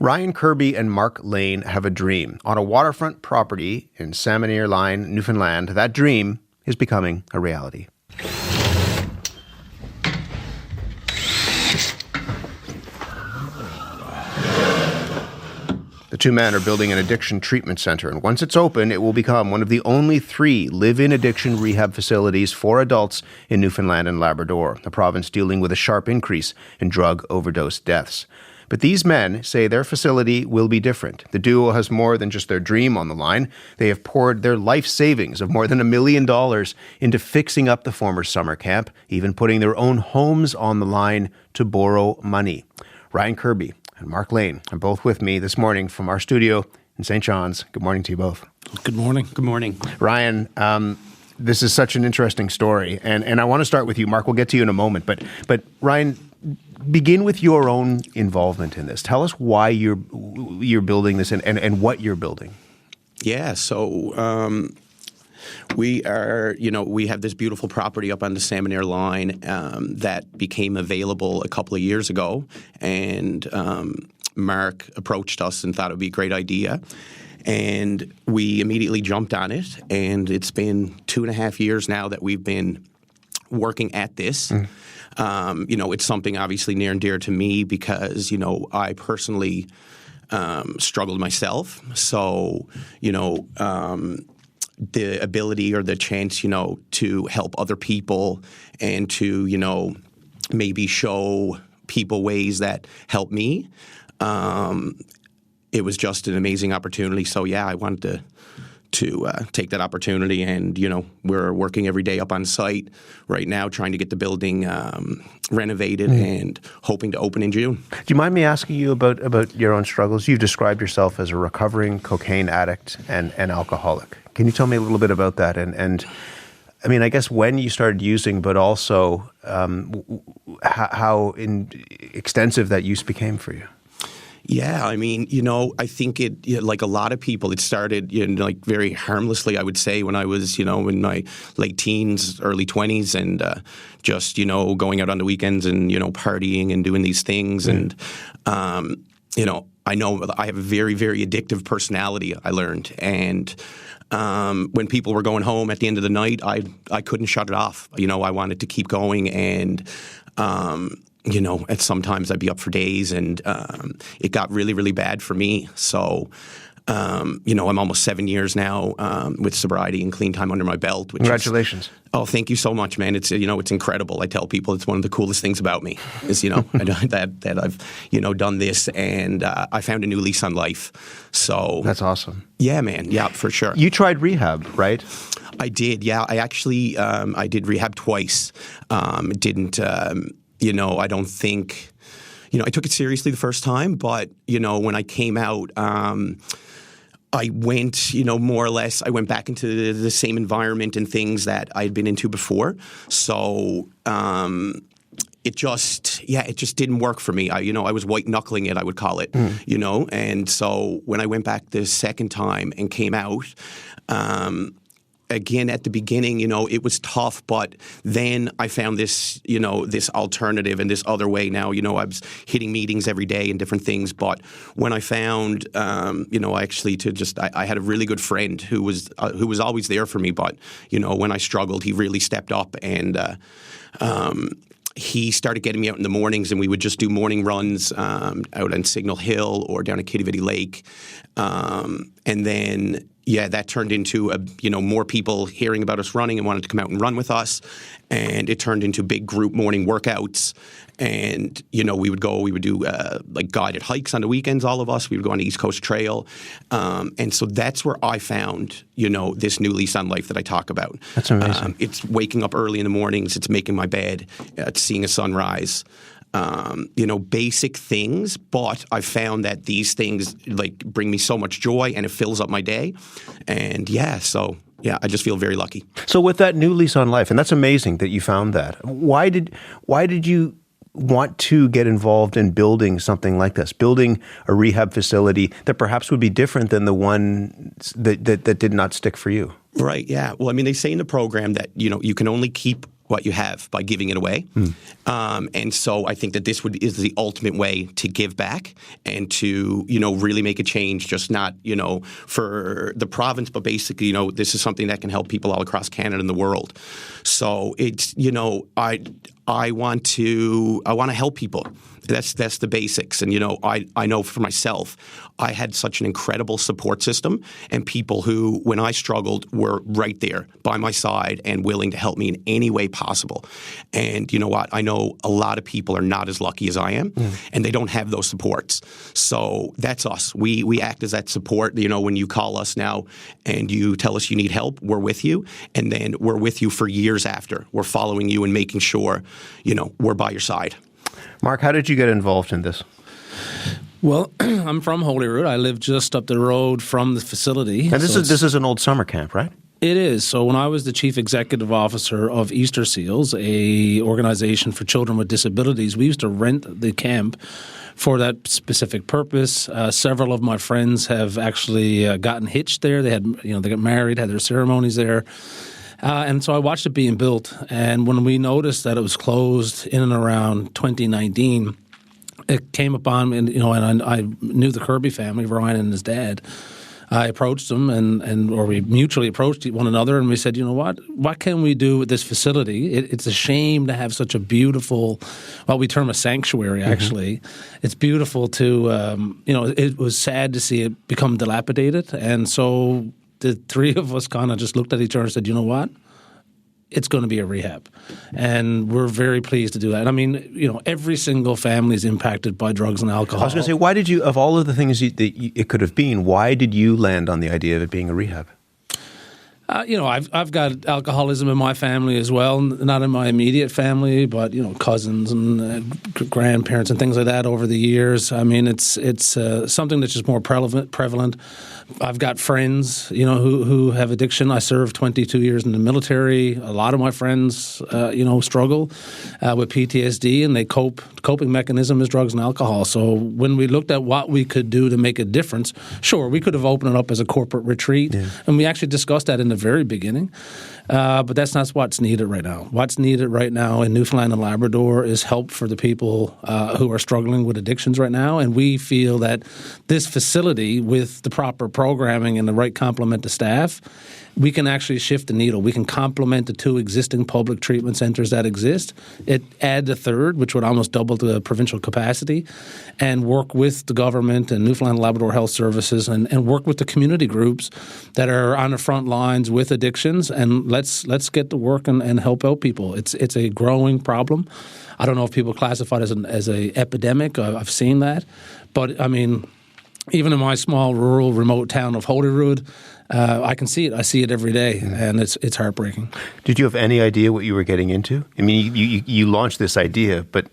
Ryan, Kirby and Mark Lane have a dream. On a waterfront property in Salmon Line, Newfoundland, that dream is becoming a reality. The two men are building an addiction treatment center, and once it's open, it will become one of the only 3 live-in addiction rehab facilities for adults in Newfoundland and Labrador, a province dealing with a sharp increase in drug overdose deaths. But these men say their facility will be different. The duo has more than just their dream on the line. They have poured their life savings of more than $1 million into fixing up the former summer camp, even putting their own homes on the line to borrow money. Ryan Kirby and Mark Lane are both with me this morning from our studio in St. John's. Good morning to you both. Good morning. Good morning. Ryan, this is such an interesting story, and I want to start with you. Mark, we'll get to you in a moment, but Ryan, begin with your own involvement in this. Tell us why you're building this and what you're building. Yeah, so we have this beautiful property up on the Salmon Line that became available a couple of years ago, and Mark approached us and thought it would be a great idea. And we immediately jumped on it, and it's been 2.5 years now that we've been working at this. It's something obviously near and dear to me because, I personally struggled myself. So, the ability or the chance, to help other people and to, maybe show people ways that help me. It was just an amazing opportunity. So, yeah, I wanted to take that opportunity, and we're working every day up on site right now trying to get the building renovated and hoping to open in June. Do you mind me asking you about your own struggles? You've described yourself as a recovering cocaine addict and alcoholic. Can you tell me a little bit about that? And I mean, I guess when you started using, but also how extensive that use became for you? Yeah, I mean, I think like a lot of people, it started, very harmlessly, I would say, when I was, in my late teens, early 20s, and just, going out on the weekends and, partying and doing these things. And, I know I have a very, very addictive personality, I learned. And when people were going home at the end of the night, I couldn't shut it off. I wanted to keep going, and and sometimes I'd be up for days, and it got really, really bad for me. So, I'm almost 7 years now with sobriety and clean time under my belt. Which Congratulations. Thank you so much, man. It's, it's incredible. I tell people it's one of the coolest things about me is, that I've, done this, and I found a new lease on life. So that's awesome. Yeah, man. Yeah, for sure. You tried rehab, right? I did. Yeah. I actually, I did rehab twice. Didn't, I don't think, I took it seriously the first time, but, when I came out, I went, more or less, I went back into the same environment and things that I had been into before. So it just didn't work for me. I was white knuckling it, I would call it, and so when I went back the second time and came out, again, at the beginning, it was tough, but then I found this, this alternative and this other way. Now, I was hitting meetings every day and different things. But when I found, I had a really good friend who was always there for me. But, when I struggled, he really stepped up, and he started getting me out in the mornings, and we would just do morning runs out on Signal Hill or down at Kitty Lake. And then that turned into more people hearing about us running and wanted to come out and run with us, and it turned into big group morning workouts. And we would do like guided hikes on the weekends. All of us, we would go on the East Coast Trail, and so that's where I found this new lease on life that I talk about. That's amazing. It's waking up early in the mornings. It's making my bed. It's seeing a sunrise. Basic things, but I found that these things bring me so much joy, and it fills up my day. And I just feel very lucky. So with that new lease on life, and that's amazing that you found that. Why did you want to get involved in building something like this, building a rehab facility that perhaps would be different than the one that did not stick for you? Right. Yeah. Well, I mean, they say in the program that, you can only keep what you have by giving it away. And so I think that this is the ultimate way to give back and to, really make a change, just not, for the province, but basically, this is something that can help people all across Canada and the world. So it's, I want to help people. That's the basics. And, I know for myself, I had such an incredible support system and people who, when I struggled, were right there by my side and willing to help me in any way possible. And you know what? I know a lot of people are not as lucky as I am, and they don't have those supports. So that's us. We act as that support. When you call us now and you tell us you need help, we're with you. And then we're with you for years after. We're following you and making sure, we're by your side. Mark, how did you get involved in this? Well, I'm from Holyrood. I live just up the road from the facility. And this is an old summer camp, right? It is. So when I was the chief executive officer of Easter Seals, a organization for children with disabilities, we used to rent the camp for that specific purpose. Several of my friends have actually gotten hitched there. They had, they got married, had their ceremonies there. And so I watched it being built. And when we noticed that it was closed in and around 2019, it came upon, and I knew the Kirby family, Ryan and his dad. I approached them, or we mutually approached one another, and we said, what can we do with this facility? It's a shame to have such a beautiful, well, we term a sanctuary, actually. It's beautiful to, it was sad to see it become dilapidated. And so the three of us kind of just looked at each other and said, you know what? It's going to be a rehab. And we're very pleased to do that. I mean, every single family is impacted by drugs and alcohol. I was going to say, why did you, of all of the things that it could have been, why did you land on the idea of it being a rehab? I've got alcoholism in my family as well, not in my immediate family, but, cousins and grandparents and things like that over the years. I mean, it's something that's just more prevalent. I've got friends, who have addiction. I served 22 years in the military. A lot of my friends, struggle with PTSD, and coping mechanism is drugs and alcohol. So when we looked at what we could do to make a difference, sure, we could have opened it up as a corporate retreat, and we actually discussed that in the very beginning. But that's not what's needed right now. What's needed right now in Newfoundland and Labrador is help for the people who are struggling with addictions right now. And we feel that this facility, with the proper programming and the right complement of staff, we can actually shift the needle. We can complement the two existing public treatment centers that exist. Add the third, which would almost double the provincial capacity, and work with the government and Newfoundland and Labrador Health Services and work with the community groups that are on the front lines with addictions, and let's get to work and help out people. It's a growing problem. I don't know if people classify it as an epidemic. I've seen that. But, I mean, even in my small, rural, remote town of Holyrood, I can see it. I see it every day, and it's heartbreaking. Did you have any idea what you were getting into? I mean, you launched this idea, but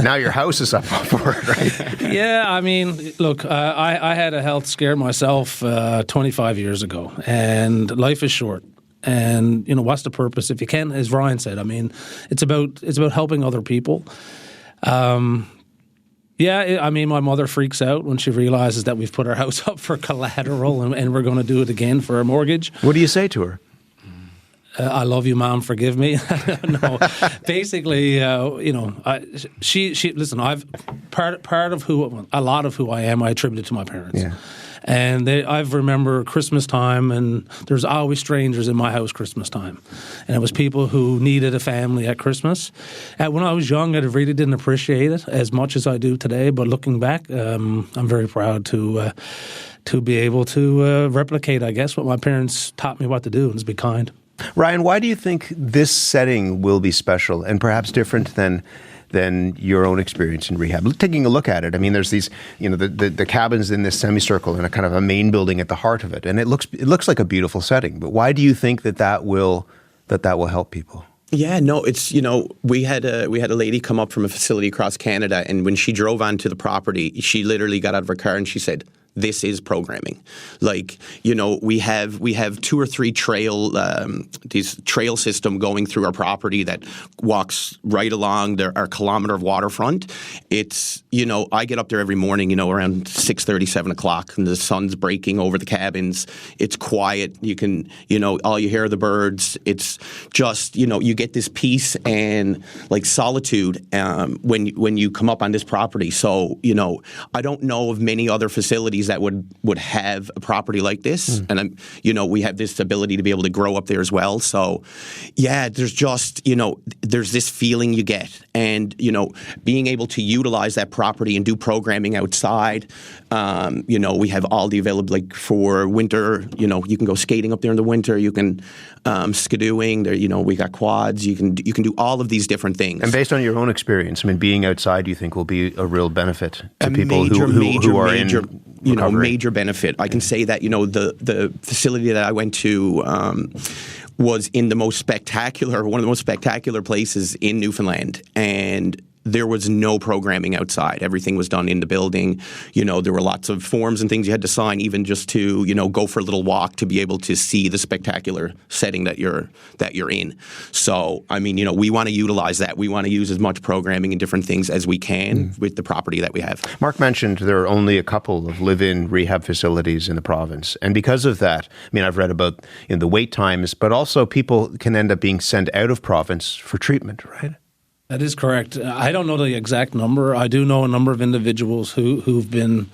now your house is up for it, right? Yeah, I mean, look, I had a health scare myself 25 years ago, and life is short. And, what's the purpose? If you can, as Ryan said, I mean, it's about helping other people. Yeah, I mean, my mother freaks out when she realizes that we've put our house up for collateral and we're going to do it again for a mortgage. What do you say to her? I love you, Mom. Forgive me. No, basically, she listen. I've part of a lot of who I am, I attribute to my parents. Yeah. And I remember Christmas time, and there's always strangers in my house Christmas time. And it was people who needed a family at Christmas. When I was young, I really didn't appreciate it as much as I do today. But looking back, I'm very proud to be able to replicate, I guess, what my parents taught me what to do, and is be kind. Ryan, why do you think this setting will be special and perhaps different than your own experience in rehab? Taking a look at it, I mean, there's these, the cabins in this semicircle and a kind of a main building at the heart of it, and it looks like a beautiful setting. But why do you think that will help people? Yeah, no, it's, we had a lady come up from a facility across Canada, and when she drove onto the property, she literally got out of her car and she said, this is programming. Like, we have 2 or 3 these trail system going through our property that walks right along our kilometer of waterfront. It's, I get up there every morning, around 6:30, 7 o'clock, and the sun's breaking over the cabins. It's quiet. You can, all you hear are the birds. It's just, you get this peace and like solitude when you come up on this property. So, I don't know of many other facilities that would have a property like this. And we have this ability to be able to grow up there as well. So yeah, there's just, there's this feeling you get, and, being able to utilize that property and do programming outside. We have all the available, like for winter, you can go skating up there in the winter. You can skidooing there. We got quads. You can do all of these different things. And based on your own experience, I mean, being outside, you think will be a real benefit to people who are in recovery? Major benefit. I can say that the facility that I went to was in one of the most spectacular places in Newfoundland, and there was no programming outside. Everything was done in the building. There were lots of forms and things you had to sign, even just to, go for a little walk to be able to see the spectacular setting that you're in. So, I mean, we want to utilize that. We want to use as much programming and different things as we can with the property that we have. Mark mentioned there are only a couple of live-in rehab facilities in the province. And because of that, I mean, I've read about the wait times, but also people can end up being sent out of province for treatment, right? That is correct. I don't know the exact number. I do know a number of individuals who've been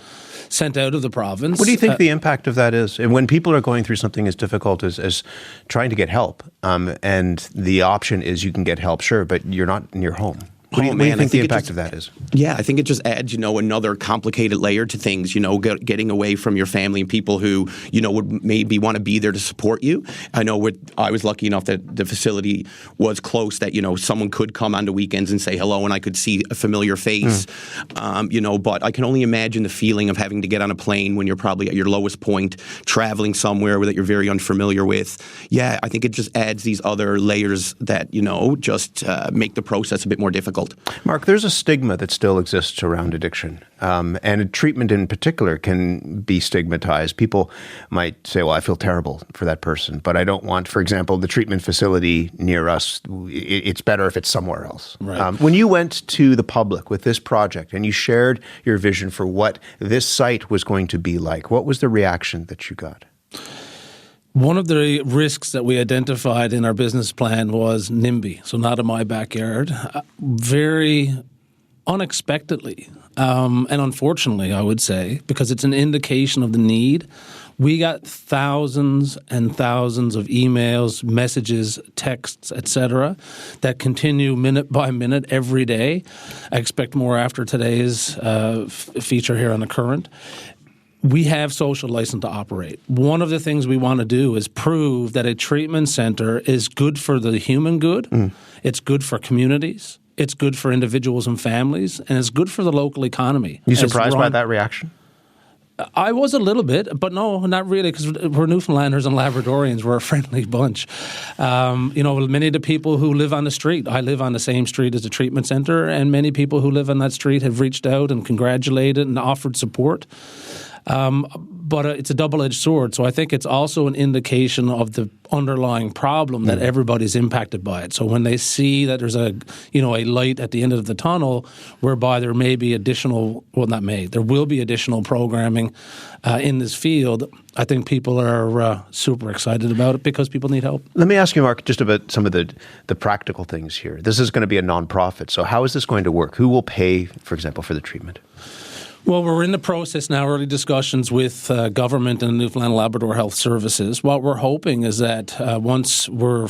sent out of the province. What do you think the impact of that is? And when people are going through something as difficult as trying to get help, and the option is you can get help, sure, but you're not in your home. What do you think the impact of that is? Yeah, I think it just adds, another complicated layer to things, getting away from your family and people who, would maybe want to be there to support you. I know I was lucky enough that the facility was close, that, someone could come on the weekends and say hello and I could see a familiar face, but I can only imagine the feeling of having to get on a plane when you're probably at your lowest point, traveling somewhere that you're very unfamiliar with. Yeah, I think it just adds these other layers that, just make the process a bit more difficult. Mark, there's a stigma that still exists around addiction, and treatment in particular can be stigmatized. People might say, well, I feel terrible for that person, but I don't want, for example, the treatment facility near us. It's better if it's somewhere else. Right. When you went to the public with this project and you shared your vision for what this site was going to be like, what was the reaction that you got? One of the risks that we identified in our business plan was NIMBY, so not in my backyard. Very unexpectedly, and unfortunately, I would say, because it's an indication of the need, we got thousands and thousands of emails, messages, texts, etc., that continue minute by minute every day. I expect more after today's feature here on The Current. We have social license to operate. One of the things we want to do is prove that a treatment center is good for the human good, it's good for communities, it's good for individuals and families, and it's good for the local economy. You surprised by that reaction? I was a little bit, but no, not really, because we're Newfoundlanders and Labradorians. We're a friendly bunch. Many of the people who live on the street, I live on the same street as the treatment center, and many people who live on that street have reached out and congratulated and offered support. But it's a double-edged sword. So I think it's also an indication of the underlying problem that everybody's impacted by it. So when they see that there's a light at the end of the tunnel, whereby there may be there will be additional programming in this field, I think people are super excited about it because people need help. Let me ask you, Mark, just about some of the practical things here. This is going to be a nonprofit. So how is this going to work? Who will pay, for example, for the treatment? Well, we're in the process now, early discussions with government and Newfoundland Labrador Health Services. What we're hoping is that once we're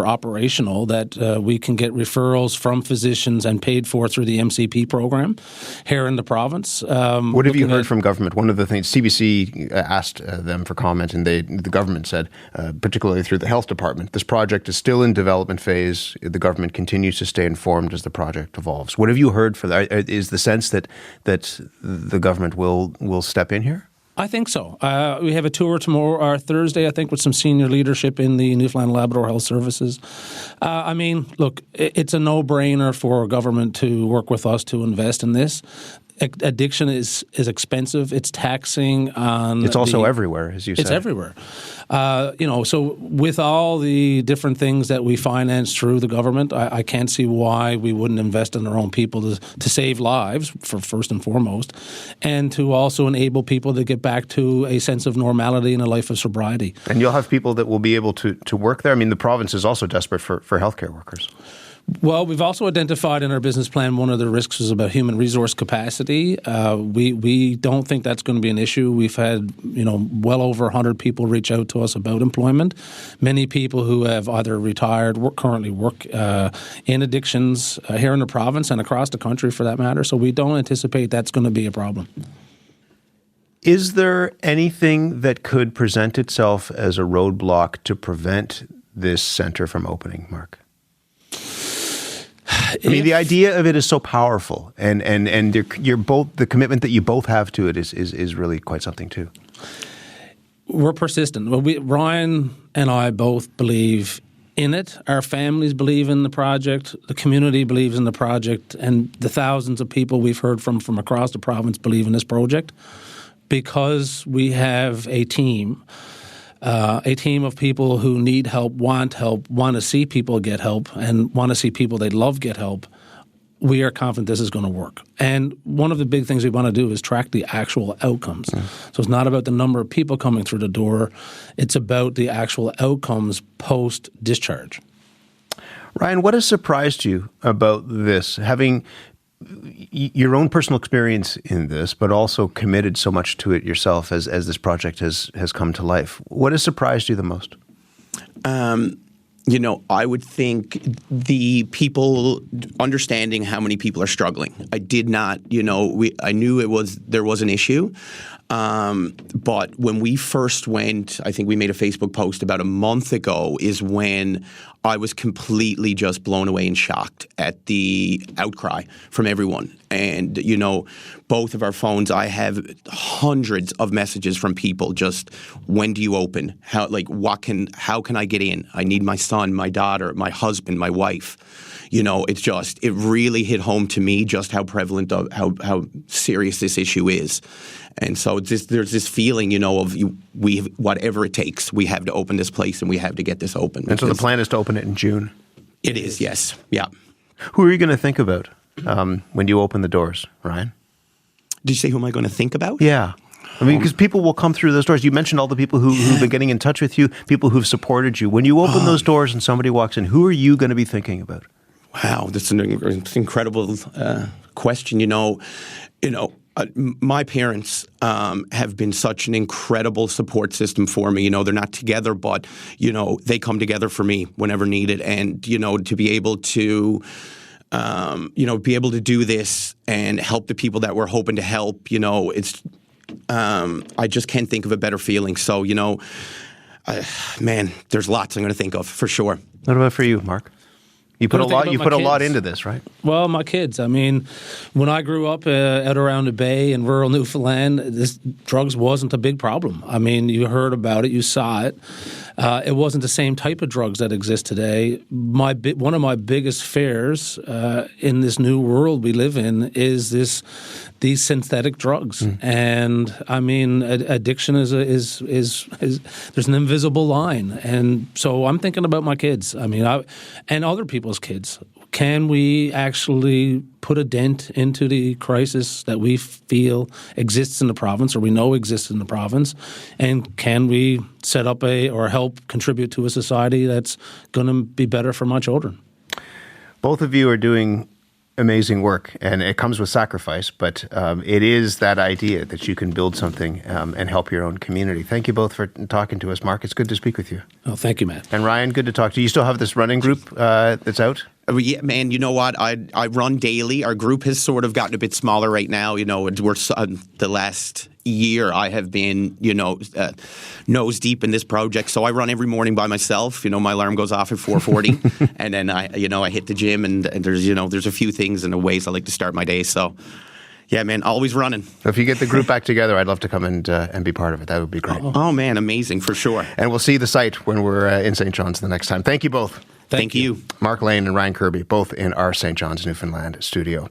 operational, that we can get referrals from physicians and paid for through the MCP program here in the province. What have you heard from government? One of the things, CBC asked them for comment, and the government said, particularly through the health department, this project is still in development phase. The government continues to stay informed as the project evolves. What have you heard for that? Is the sense that the government will step in here? I think so. We have a tour tomorrow or Thursday, I think, with some senior leadership in the Newfoundland Labrador Health Services. Look, it's a no-brainer for government to work with us to invest in this. addiction is expensive. It's taxing on. It's also everywhere, as you said. It's everywhere. So with all the different things that we finance through the government, I can't see why we wouldn't invest in our own people to save lives, for first and foremost, and to also enable people to get back to a sense of normality and a life of sobriety. And you'll have people that will be able to work there. I mean, the province is also desperate for healthcare workers. Well, we've also identified in our business plan one of the risks is about human resource capacity. We don't think that's going to be an issue. We've had well over 100 people reach out to us about employment. Many people who have either retired, currently work in addictions here in the province and across the country for that matter. So we don't anticipate that's going to be a problem. Is there anything that could present itself as a roadblock to prevent this centre from opening, Mark? I mean, the idea of it is so powerful, and you're both, the commitment that you both have to it is really quite something too. We're persistent. Well, Ryan and I both believe in it. Our families believe in the project. The community believes in the project, and the thousands of people we've heard from across the province believe in this project because we have a team of people who need help, want to see people get help, and want to see people they love get help. We are confident this is going to work. And one of the big things we want to do is track the actual outcomes. So it's not about the number of people coming through the door. It's about the actual outcomes post-discharge. Ryan, what has surprised you about this, having your own personal experience in this, but also committed so much to it yourself as this project has come to life? What has surprised you the most? I would think the people understanding how many people are struggling. I did not, I knew there was an issue. But when we first went, I think we made a Facebook post about a month ago, is when I was completely just blown away and shocked at the outcry from everyone. And, both of our phones, I have hundreds of messages from people just, when do you open? How can I get in? I need my son, my daughter, my husband, my wife. It really hit home to me just how prevalent, how serious this issue is. And so there's this feeling, whatever it takes, we have to open this place and we have to get this open. And so the plan is to open it in June? It is, yes. Yeah. Who are you going to think about when you open the doors, Ryan? Did you say who am I going to think about? Yeah. I mean, because people will come through those doors. You mentioned all the people who've been getting in touch with you, people who've supported you. When you open those doors and somebody walks in, who are you going to be thinking about? Wow, that's an incredible question. My parents have been such an incredible support system for me. They're not together, but, they come together for me whenever needed. And, to be able to, do this and help the people that we're hoping to help, it's, I just can't think of a better feeling. So, there's lots I'm going to think of for sure. What about for you, Mark? You put a lot into this, right? Well, my kids. I mean, when I grew up out around the Bay in rural Newfoundland, drugs wasn't a big problem. I mean, you heard about it, you saw it. It wasn't the same type of drugs that exist today. One of my biggest fears in this new world we live in is these synthetic drugs. And I mean, addiction is there's an invisible line. And so I'm thinking about my kids. I mean, and other people's kids. Can we actually put a dent into the crisis that we feel exists in the province or we know exists in the province? And can we set up or help contribute to a society that's going to be better for my children? Both of you are doing amazing work, and it comes with sacrifice, but it is that idea that you can build something and help your own community. Thank you both for talking to us. Mark, it's good to speak with you. Oh, thank you, Matt. And Ryan, good to talk to you. You still have this running group that's out? Yeah, man, you know what? I run daily. Our group has sort of gotten a bit smaller right now. We're the last year I have been, nose deep in this project. So I run every morning by myself. My alarm goes off at 4:40, and then I hit the gym, and there's a few things and ways I like to start my day. So, yeah, man, always running. If you get the group back together, I'd love to come and be part of it. That would be great. Oh man, amazing for sure. And we'll see the site when we're in St. John's the next time. Thank you both. Thank you. Mark Lane and Ryan Kirby, both in our St. John's, Newfoundland studio.